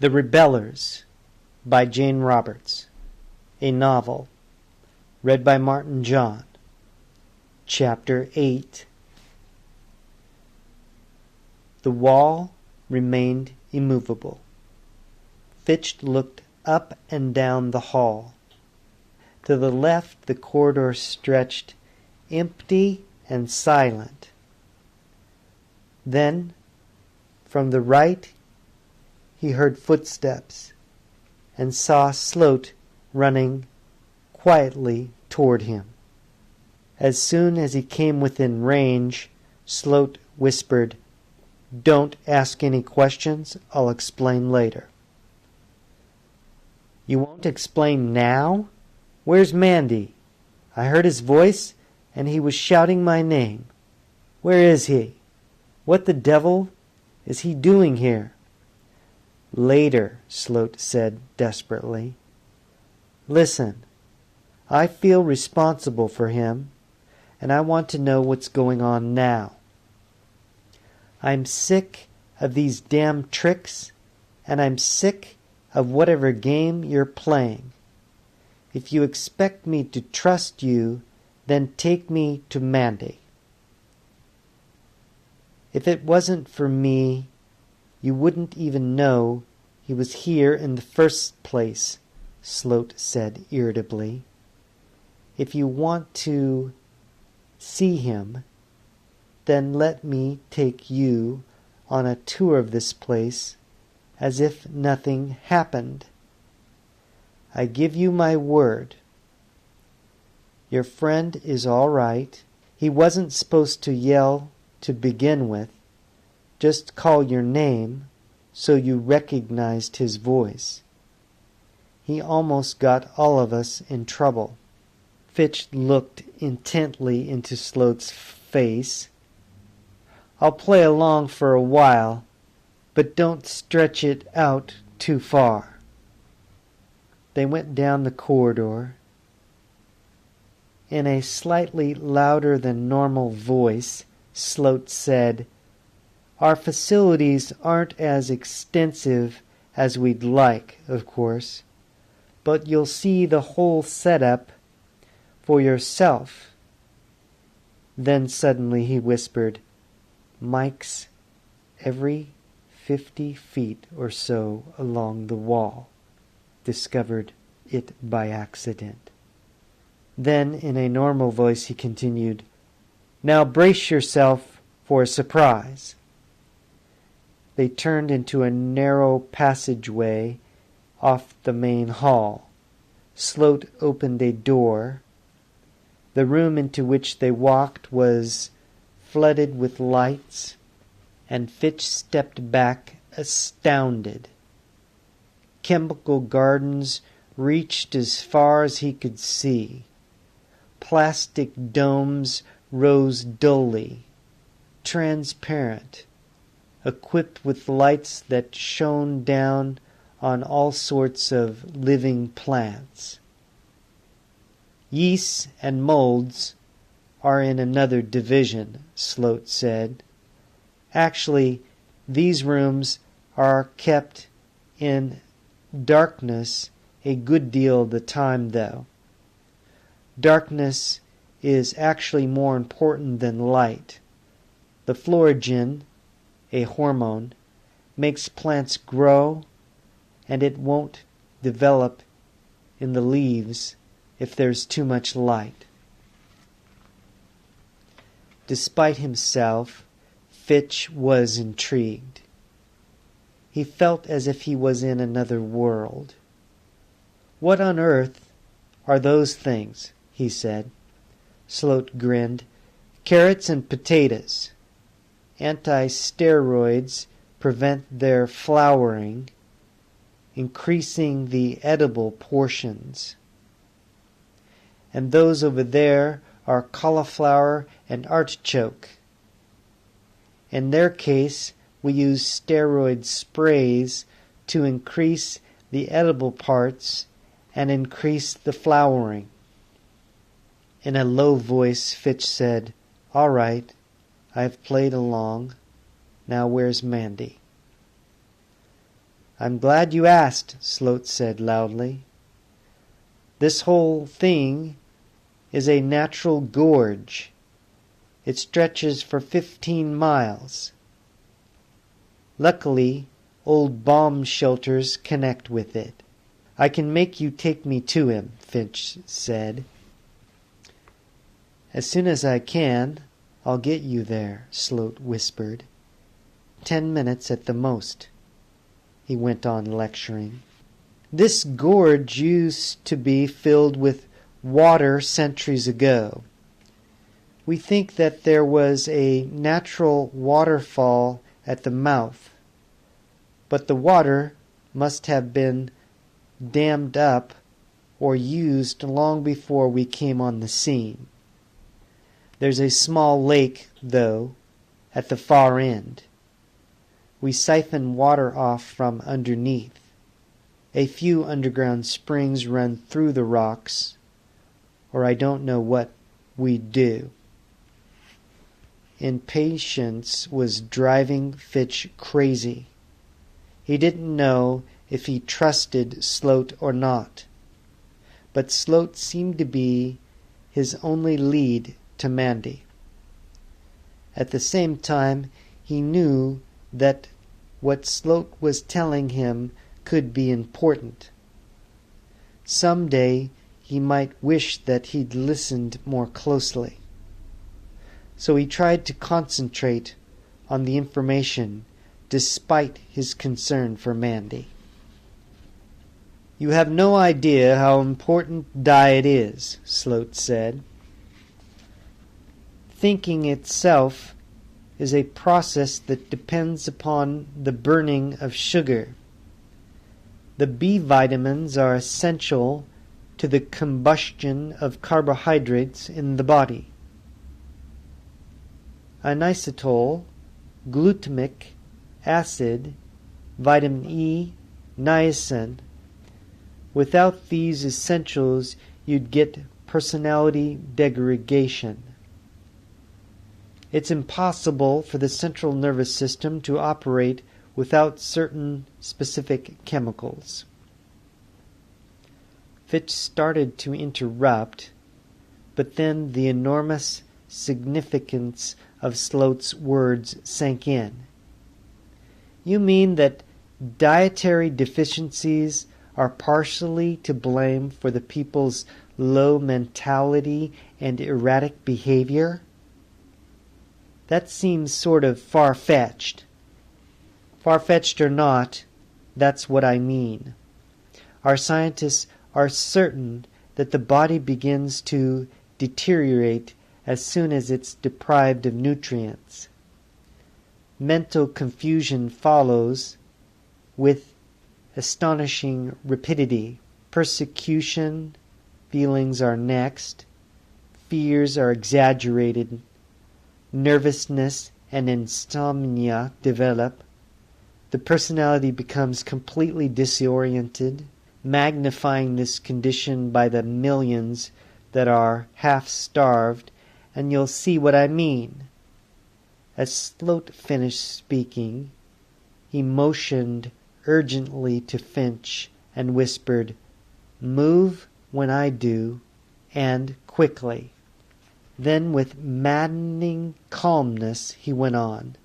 The Rebellers by Jane Roberts. A novel. Read by Martin John. Chapter 8. The wall remained immovable. Fitch looked up and down the hall. To the left the corridor stretched, empty and silent. Then, from the right, he heard footsteps and saw Sloat running quietly toward him. As soon as he came within range, Sloat whispered, "Don't ask any questions. I'll explain later." "You won't explain now? Where's Mandy? I heard his voice, and he was shouting my name. Where is he? What the devil is he doing here?" "Later," Sloat said desperately. "Listen, I feel responsible for him, and I want to know what's going on now. I'm sick of these damn tricks, and I'm sick of whatever game you're playing. If you expect me to trust you, then take me to Mandy." "If it wasn't for me, you wouldn't even know he was here in the first place," Sloat said irritably. "If you want to see him, then let me take you on a tour of this place as if nothing happened. I give you my word. Your friend is all right. He wasn't supposed to yell to begin with. Just call your name so you recognized his voice. He almost got all of us in trouble." Fitch looked intently into Sloat's face. "I'll play along for a while, but don't stretch it out too far." They went down the corridor. In a slightly louder than normal voice, Sloat said, "Our facilities aren't as extensive as we'd like, of course, but you'll see the whole setup for yourself." Then suddenly he whispered, "Mics every 50 feet or so along the wall. Discovered it by accident." Then in a normal voice he continued, "Now brace yourself for a surprise." They turned into a narrow passageway off the main hall. Sloat opened a door. The room into which they walked was flooded with lights, and Fitch stepped back astounded. Chemical gardens reached as far as he could see. Plastic domes rose dully, transparent, equipped with lights that shone down on all sorts of living plants. "Yeasts and molds are in another division," Sloat said. "Actually, these rooms are kept in darkness a good deal of the time, though. Darkness is actually more important than light. The phlorogen, a hormone, makes plants grow, and it won't develop in the leaves if there's too much light." Despite himself, Fitch was intrigued. He felt as if he was in another world. "What on earth are those things?" he said. Sloat grinned. "Carrots and potatoes. Anti-steroids prevent their flowering, increasing the edible portions. And those over there are cauliflower and artichoke. In their case, we use steroid sprays to increase the edible parts and increase the flowering." In a low voice, Fitch said, "All right, I've played along. Now where's Mandy?" I'm glad you asked, Sloat said loudly. This whole thing is a natural gorge. It stretches for 15 miles. Luckily, old bomb shelters connect with it. I can make you take me to him, Finch said. As soon as I can, I'll get you there, Sloat whispered. 10 minutes at the most, he went on lecturing. This gorge used to be filled with water centuries ago. We think that there was a natural waterfall at the mouth, but the water must have been dammed up or used long before we came on the scene. There's a small lake, though, at the far end. We siphon water off from underneath. A few underground springs run through the rocks, or I don't know what we'd do. Impatience was driving Fitch crazy. He didn't know if he trusted Sloat or not, but Sloat seemed to be his only lead to Mandy. At the same time, he knew that what Sloat was telling him could be important. Some day he might wish that he'd listened more closely. So he tried to concentrate on the information despite his concern for Mandy. You have no idea how important diet is, Sloat said. Thinking itself is a process that depends upon the burning of sugar. The B vitamins are essential to the combustion of carbohydrates in the body. Inositol, glutamic acid, vitamin E, niacin. Without these essentials, you'd get personality degradation. It's impossible for the central nervous system to operate without certain specific chemicals. Fitch started to interrupt, but then the enormous significance of Sloat's words sank in. You mean that dietary deficiencies are partially to blame for the people's low mentality and erratic behavior? That seems sort of far-fetched. Far-fetched or not, that's what I mean. Our scientists are certain that the body begins to deteriorate as soon as it's deprived of nutrients. Mental confusion follows with astonishing rapidity. Persecution feelings are next. Fears are exaggerated. Nervousness and insomnia develop. The personality becomes completely disoriented, magnifying this condition by the millions that are half-starved, and you'll see what I mean. As Sloat finished speaking, he motioned urgently to Finch and whispered, "Move when I do, and quickly." Then with maddening calmness he went on.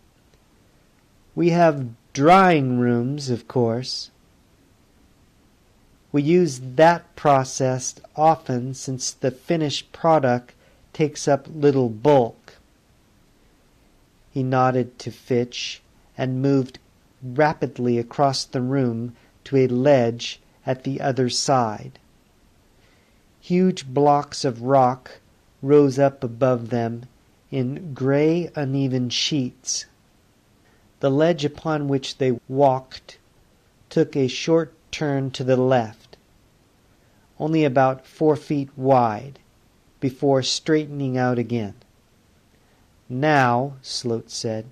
"We have drying rooms, of course. We use that process often since the finished product takes up little bulk." He nodded to Fitch and moved rapidly across the room to a ledge at the other side. Huge blocks of rock rose up above them in gray, uneven sheets. The ledge upon which they walked took a short turn to the left, only about 4 feet wide, before straightening out again. "Now," Sloat said,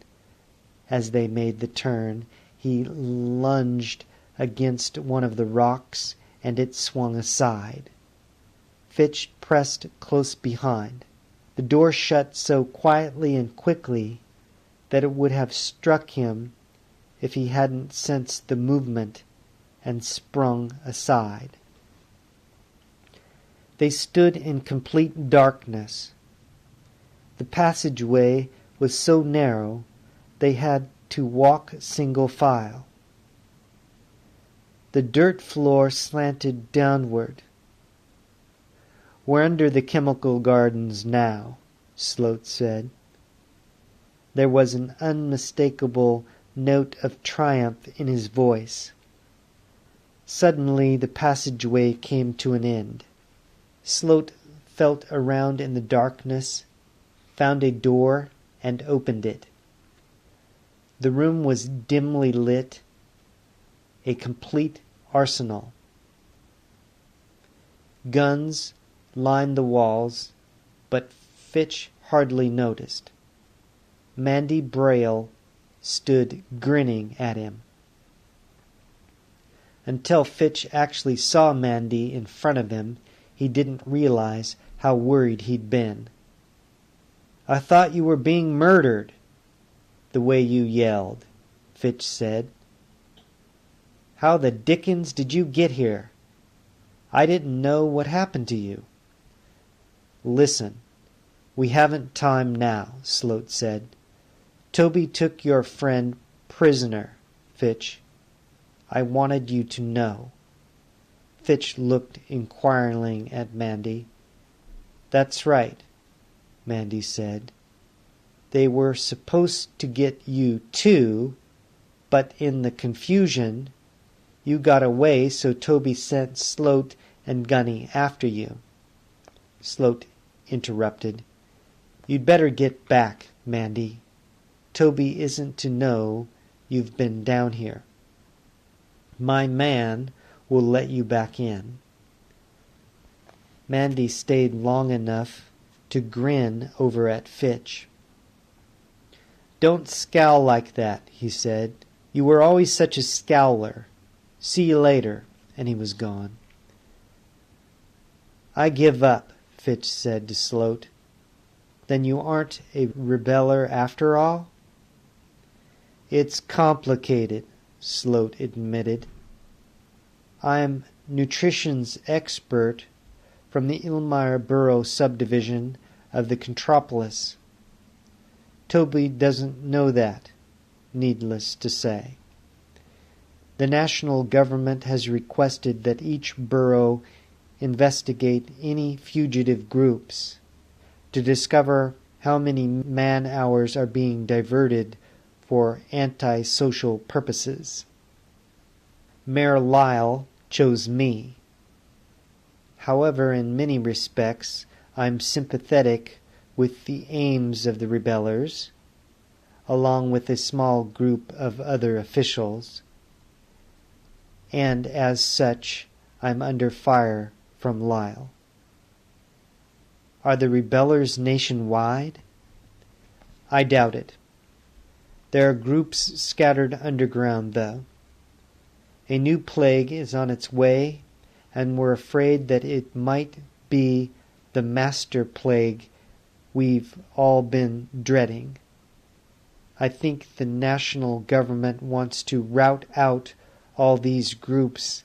as they made the turn. He lunged against one of the rocks, and it swung aside. Fitch pressed close behind. The door shut so quietly and quickly that it would have struck him if he hadn't sensed the movement and sprung aside. They stood in complete darkness. The passageway was so narrow they had to walk single file. The dirt floor slanted downward. "We're under the chemical gardens now," Sloat said. There was an unmistakable note of triumph in his voice. Suddenly the passageway came to an end. Sloat felt around in the darkness, found a door, and opened it. The room was dimly lit, a complete arsenal. Guns lined the walls, but Fitch hardly noticed. Mandy Braille stood grinning at him. Until Fitch actually saw Mandy in front of him, he didn't realize how worried he'd been. "I thought you were being murdered, the way you yelled," Fitch said. "How the dickens did you get here? I didn't know what happened to you." "Listen, we haven't time now," Sloat said. "Toby took your friend prisoner, Fitch. I wanted you to know." Fitch looked inquiringly at Mandy. "That's right," Mandy said. "They were supposed to get you too, but in the confusion you got away, so Toby sent Sloat and Gunny after you." Sloat interrupted. "You'd better get back, Mandy. Toby isn't to know you've been down here. My man will let you back in." Mandy stayed long enough to grin over at Fitch. "Don't scowl like that," he said. "You were always such a scowler. See you later," and he was gone. "I give up," Fitch said to Sloat. "Then you aren't a rebeller after all?" "It's complicated," Sloat admitted. "I'm nutrition's expert from the Ilmire Borough subdivision of the Contropolis. Toby doesn't know that, needless to say. The national government has requested that each borough investigate any fugitive groups to discover how many man-hours are being diverted for anti-social purposes. Mayor Lyle chose me. However, in many respects, I'm sympathetic with the aims of the rebellers, along with a small group of other officials, and as such, I'm under fire from Lyle." "Are the rebellers nationwide?" "I doubt it. There are groups scattered underground, though. A new plague is on its way, and we're afraid that it might be the master plague we've all been dreading. I think the national government wants to rout out all these groups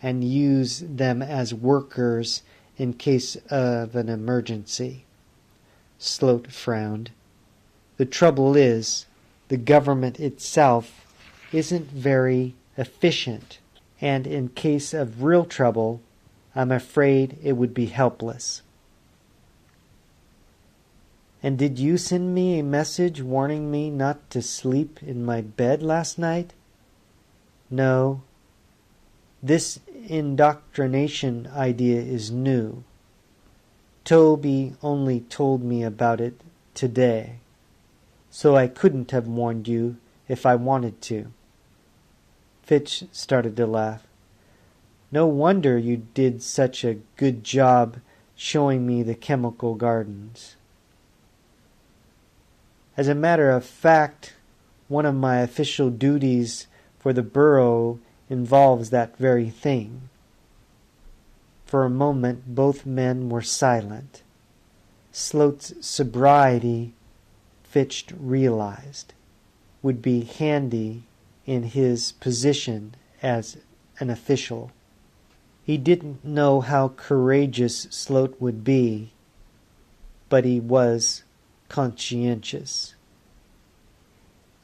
and use them as workers in case of an emergency." Sloat frowned. "The trouble is, the government itself isn't very efficient, and in case of real trouble, I'm afraid it would be helpless." "And did you send me a message warning me not to sleep in my bed last night?" "No. This indoctrination idea is new. Toby only told me about it today, so I couldn't have warned you if I wanted to." Fitch started to laugh. "No wonder you did such a good job showing me the chemical gardens. As a matter of fact, one of my official duties for the borough involves that very thing." For a moment both men were silent. Sloat's sobriety, Fitch realized, would be handy in his position as an official. He didn't know how courageous Sloat would be, but he was conscientious.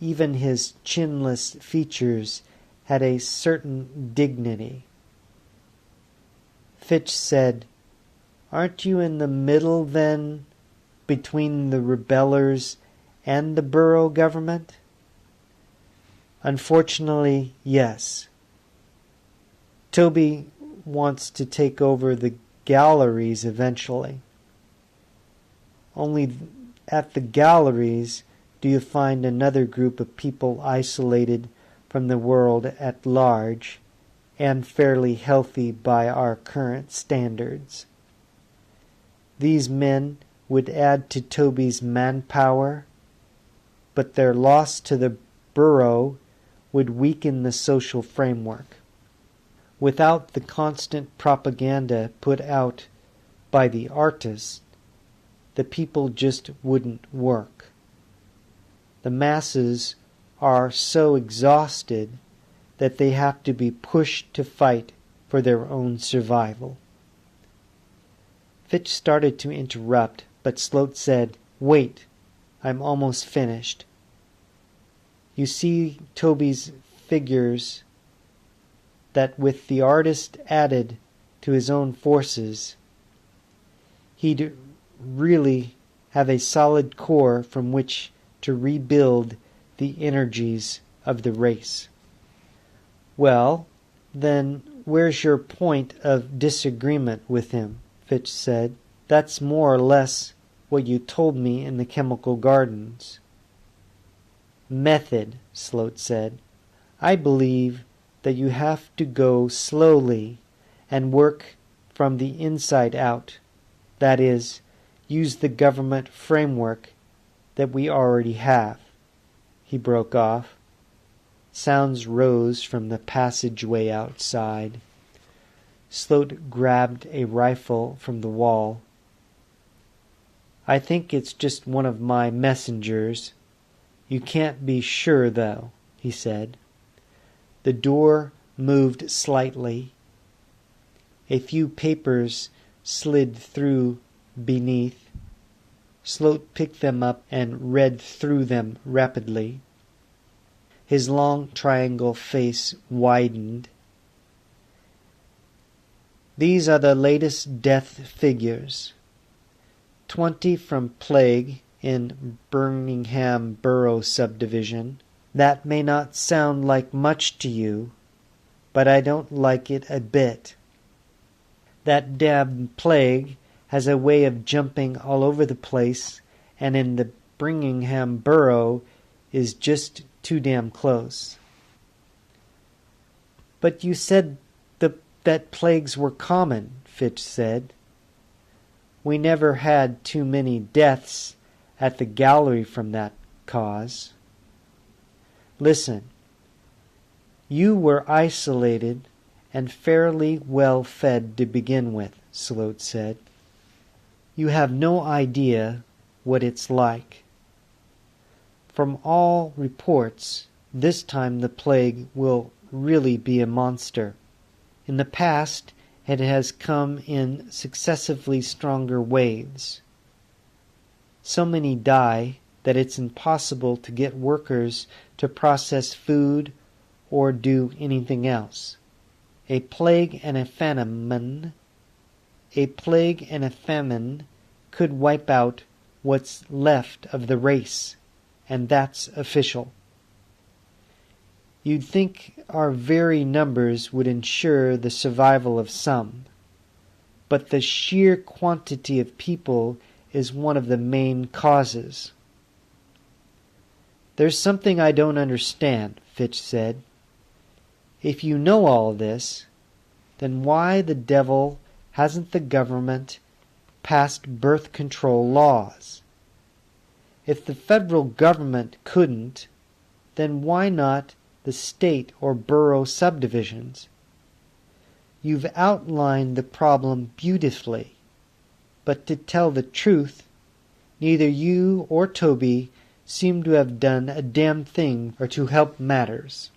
Even his chinless features had a certain dignity. Fitch said, "Aren't you in the middle, then, between the rebellers and the borough government?" "Unfortunately, yes. Toby wants to take over the galleries eventually. Only at the galleries do you find another group of people isolated from the world at large and fairly healthy by our current standards. These men would add to Toby's manpower, but their loss to the borough would weaken the social framework. Without the constant propaganda put out by the artists, the people just wouldn't work. The masses are so exhausted that they have to be pushed to fight for their own survival." Fitch started to interrupt, but Sloat said, "Wait, I'm almost finished. You see Toby's figures that with the artist added to his own forces, he'd really have a solid core from which to rebuild the energies of the race." "Well, then where's your point of disagreement with him?" Fitch said. "That's more or less what you told me in the chemical gardens." "Method," Sloat said. "I believe that you have to go slowly and work from the inside out. That is, use the government framework that we already have." He broke off. Sounds rose from the passageway outside. Sloat grabbed a rifle from the wall. "I think it's just one of my messengers. You can't be sure, though," he said. The door moved slightly. A few papers slid through beneath. Sloat picked them up and read through them rapidly. His long triangle face widened. "These are the latest death figures. 20 from plague in Birmingham Borough subdivision. That may not sound like much to you, but I don't like it a bit. That damned plague has a way of jumping all over the place, and in the Birmingham Borough is just too damn close." "But you said that plagues were common," Fitch said. "We never had too many deaths at the gallery from that cause." "Listen. You were isolated and fairly well fed to begin with," Sloat said. "You have no idea what it's like. From all reports, this time the plague will really be a monster. In the past, it has come in successively stronger waves. So many die that it's impossible to get workers to process food or do anything else. A plague and a famine could wipe out what's left of the race, and that's official. You'd think our very numbers would ensure the survival of some, but the sheer quantity of people is one of the main causes." "There's something I don't understand," Fitch said. "If you know all this, then why the devil hasn't the government passed birth control laws? If the federal government couldn't, then why not the state or borough subdivisions? You've outlined the problem beautifully, but to tell the truth, neither you or Toby seem to have done a damn thing or to help matters."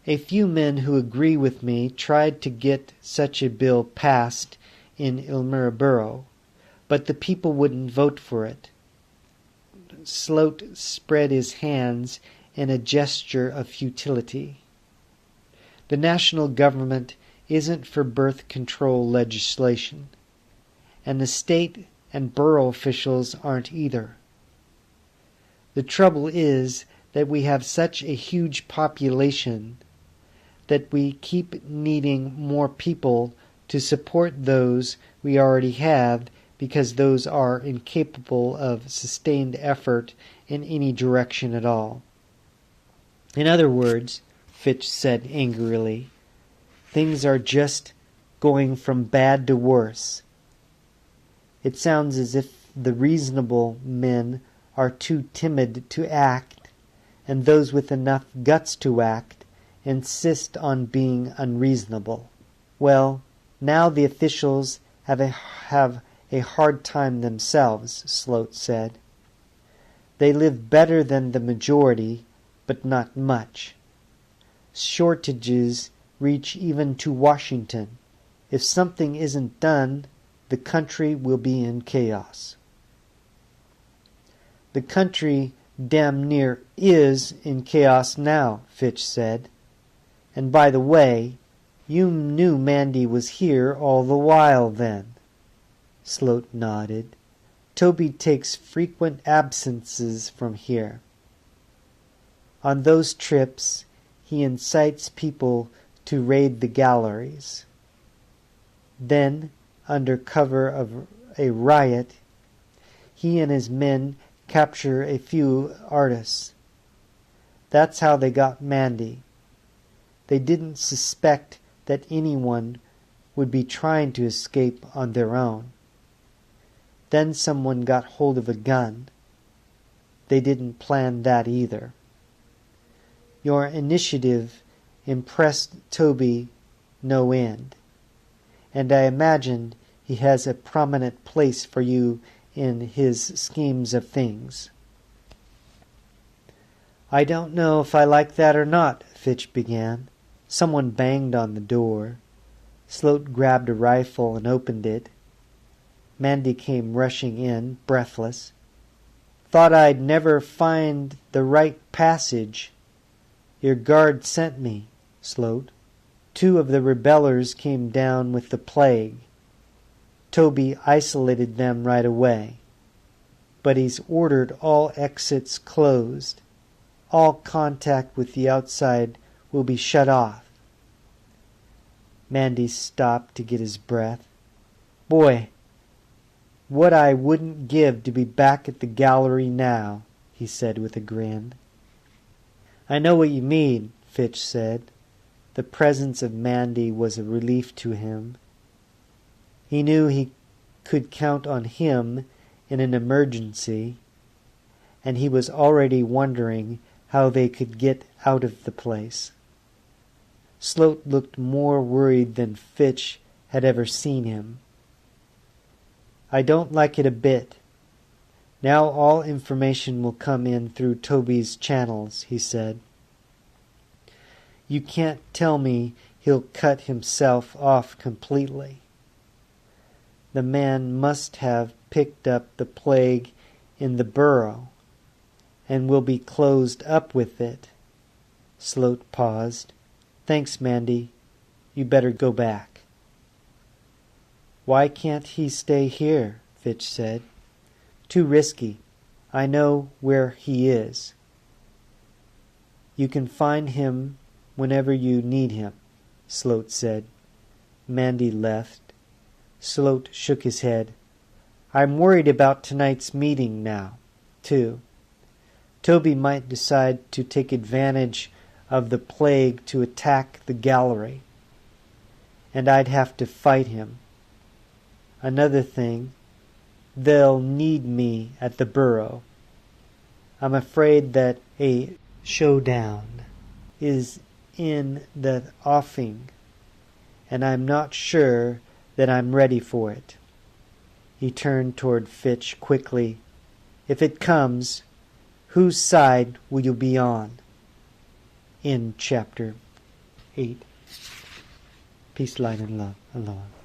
A few men who agree with me tried to get such a bill passed in Elmira Borough, but the people wouldn't vote for it. Sloat spread his hands in a gesture of futility. The national government isn't for birth control legislation, and the state and borough officials aren't either. The trouble is that we have such a huge population that we keep needing more people to support those we already have, because those are incapable of sustained effort in any direction at all. In other words, Fitch said angrily, things are just going from bad to worse. It sounds as if the reasonable men are too timid to act, and those with enough guts to act insist on being unreasonable. Well, now the officials have a hard time themselves, Sloat said. They live better than the majority, but not much. Shortages reach even to Washington. If something isn't done, the country will be in chaos. The country damn near is in chaos now, Fitch said. And by the way, you knew Mandy was here all the while then. Sloat nodded. Toby takes frequent absences from here. On those trips, he incites people to raid the galleries. Then, under cover of a riot, he and his men capture a few artists. That's how they got Mandy. They didn't suspect that anyone would be trying to escape on their own. Then someone got hold of a gun. They didn't plan that either. Your initiative impressed Toby no end, and I imagine he has a prominent place for you in his schemes of things. I don't know if I like that or not, Fitch began. Someone banged on the door. Sloat grabbed a rifle and opened it. Mandy came rushing in, breathless. Thought I'd never find the right passage. Your guard sent me, Sloat. 2 of the rebellers came down with the plague. Toby isolated them right away. But he's ordered all exits closed. All contact with the outside will be shut off. Mandy stopped to get his breath. Boy, what I wouldn't give to be back at the gallery now, he said with a grin. I know what you mean, Fitch said. The presence of Mandy was a relief to him. He knew he could count on him in an emergency, and he was already wondering how they could get out of the place. Sloat looked more worried than Fitch had ever seen him. I don't like it a bit. Now all information will come in through Toby's channels, he said. You can't tell me he'll cut himself off completely. The man must have picked up the plague in the borough, and will be closed up with it. Sloat paused. Thanks, Mandy. You better go back. Why can't he stay here? Fitch said. Too risky. I know where he is. You can find him whenever you need him, Sloat said. Mandy left. Sloat shook his head. I'm worried about tonight's meeting now, too. Toby might decide to take advantage of the plague to attack the gallery, and I'd have to fight him. Another thing, they'll need me at the borough. I'm afraid that a showdown is in the offing, and I'm not sure that I'm ready for it. He turned toward Fitch quickly. If it comes, whose side will you be on? In chapter 8. Peace, light, and love. Aloha.